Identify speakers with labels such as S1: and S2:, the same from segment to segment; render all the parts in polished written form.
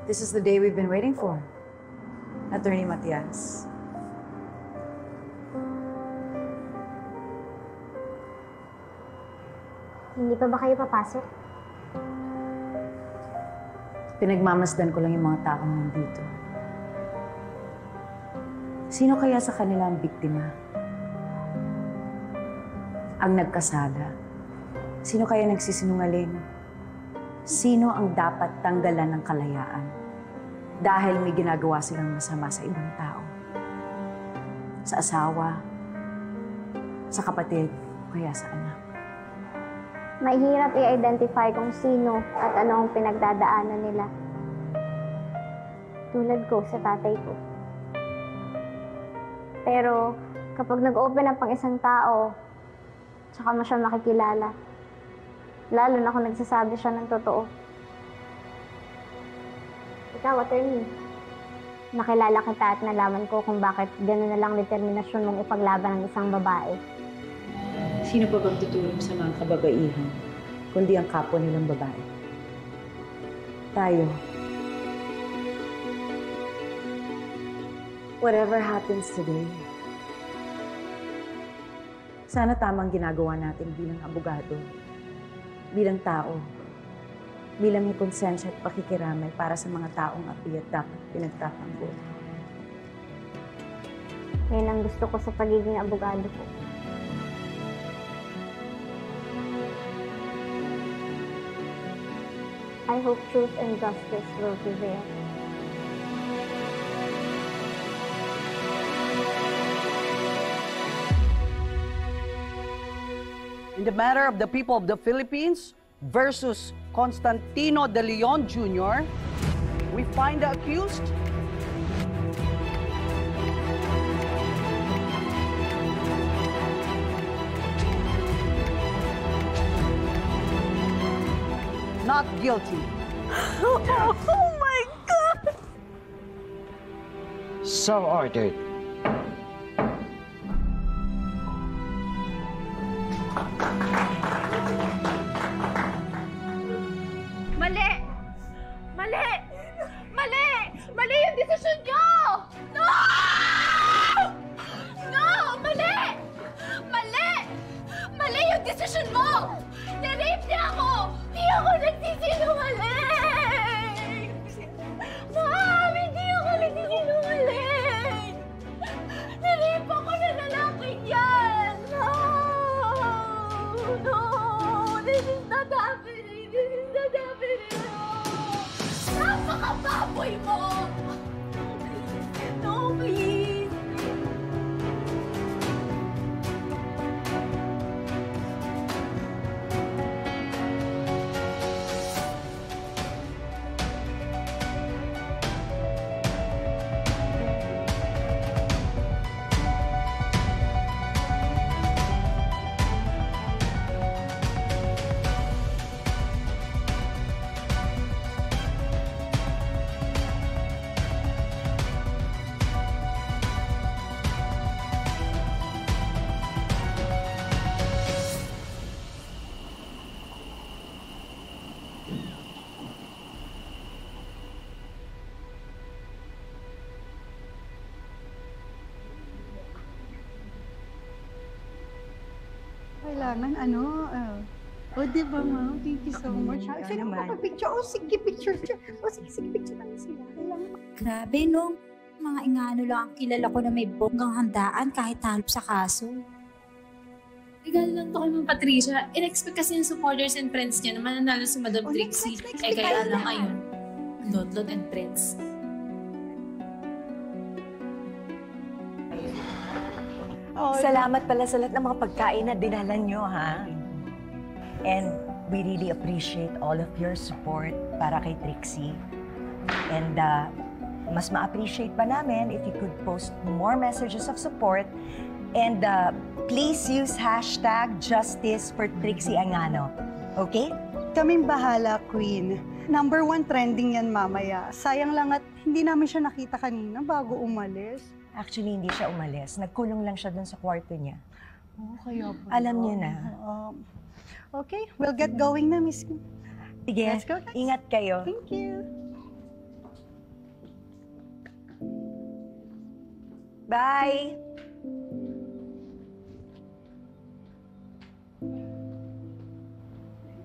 S1: This is the day we've been waiting for. Attorney Matias.
S2: Hindi pa ba kayo papasok?
S1: Pinagmamasdan ko lang yung mga taong nandito. Sino kaya sa kanila ang biktima? Ang nagkasala? Sino kaya nagsisinungaling? Sino ang dapat tanggalan ng kalayaan? Dahil may ginagawa silang masama sa ibang tao. Sa asawa, sa kapatid, o kaya sa anak.
S2: Mahirap i-identify kung sino at ano ang pinagdadaanan nila. Tulad ko sa tatay ko. Pero kapag nag-open ang pang-isang tao, tsaka mo siya makikilala. Lalo na kung nagsasabi siya ng totoo. Ikaw, attorney. Nakilala kita at nalaman ko kung bakit gano'n na lang determinasyon mong ipaglaban ng isang babae.
S1: Sino pa bang tutulong sa mga kababaihan, kundi ang kapwa nilang babae? Tayo. Whatever happens today, sana tamang ginagawa natin bilang abogado, bilang tao, bilang may konsensya at pakikiramay para sa mga taong api at dapat pinagtatanggol.
S2: Yan ang gusto ko sa pagiging abogado ko. I hope truth and justice will prevail.
S3: In the matter of the people of the Philippines versus Constantino de Leon Jr., we find the accused not guilty.
S4: Oh my God!
S5: So ordered.
S4: Mali! Mali! Mali! Mali yung desisyon nyo! No! No! Mali! Mali! Mali yung desisyon mo! Na-rape niya ako! Hindi ako nagsisinungaling! Ma'am, hindi ako nagsisinungaling! Na-rape ako na lalaking yan! No! No! This is not happening! This is not happening! Napakababoy mo! No, please!
S6: Kailangan di ba, ma'am? Thank you so much. Sino magpapicture? Sige, picture. Sige, picture lang sila.
S7: Grabe, no? Mga ingano lang ang kilala ko na may bonggang handaan kahit halop sa kaso.
S8: Regalo lang to kay Ma'am Patricia. In-expect kasi yung supporters and friends niya na mananalo si Madam Trixie. Eh, kaya lang ngayon. Lodlod and friends.
S9: Salamat pala sa lahat ng mga pagkain na dinala nyo, ha? And we really appreciate all of your support para kay Trixie. And mas ma-appreciate pa namin if you could post more messages of support. And please use #Justice for Trixie Angano. Okay?
S6: Kaming bahala, Queen. Number 1 trending yan mamaya. Sayang lang at hindi namin siya nakita kanina bago umalis.
S9: Actually, hindi siya umalis. Nagkulong lang siya dun sa kwarto niya.
S6: Oh, kaya po.
S9: Alam niya na.
S6: Okay, we'll get going na, Miss.
S9: Sige,
S6: Let's go, guys.
S9: Ingat kayo.
S6: Thank you.
S9: Bye!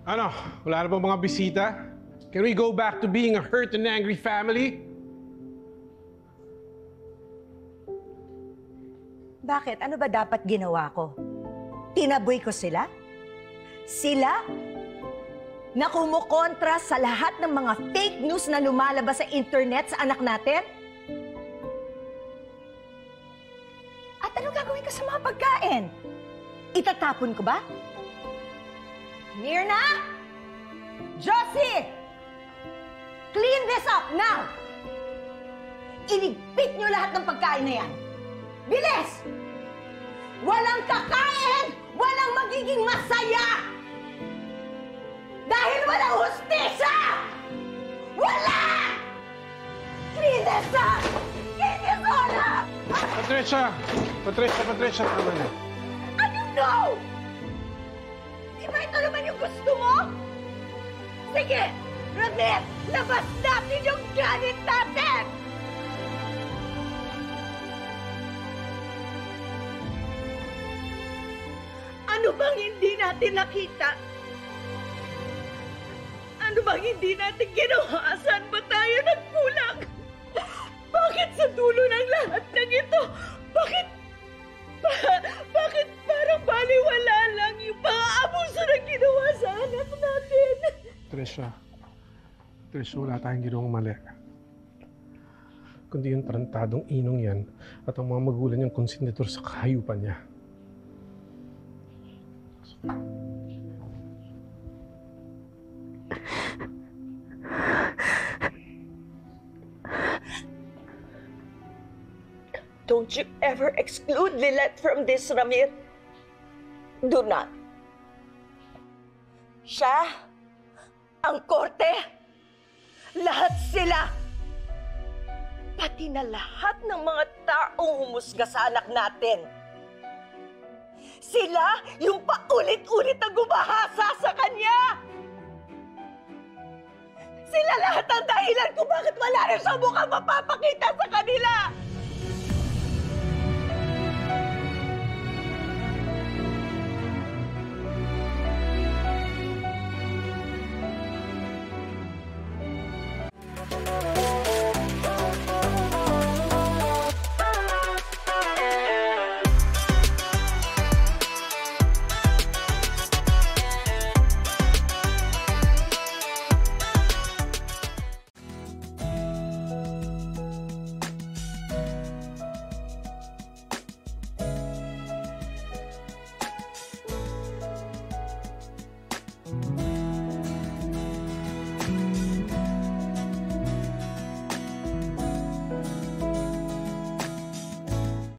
S5: Ano? Wala na bang mga bisita? Can we go back to being a hurt and angry family?
S9: Bakit? Ano ba dapat ginawa ko? Tinaboy ko sila? Sila? Na kumukontra sa lahat ng mga fake news na lumalabas sa internet sa anak natin? At ano gagawin ko sa mga pagkain? Itatapon ko ba? Mirna? Josie! Clean this up now! Iligpit niyo lahat ng pagkain na yan! Bilis! Walang kakain! Walang magiging masaya! Dahil walang hustisya! Wala! Clean this up! Clean this all up!
S5: Patricia, tama na.
S9: Ano no? Di ba ito naman yung gusto mo? Sige, Ramir, labas natin yung galit natin! Ano bang hindi natin nakita? Ano bang hindi natin ginawa? Saan ba tayo nagkulang? Bakit sa dulo ng lahat ng ito? Bakit parang baliwala lang yung mga abuso na ginawa sa anak natin?
S5: Tricia, wala tayong ginawang mali. Kundi yung tarantadong inong yan at ang mga magulang niyang konsentidor sa kahayupan niya.
S9: Don't you ever exclude Lilette from this, Ramir. Do not. Siya, ang korte, lahat sila, pati na lahat ng mga taong humusga sa anak natin. Sila yung paulit-ulit na gumahasa sa kanya. Sila lahat ang dahilan kung bakit wala rin siya mukhang mapapakita sa kanila.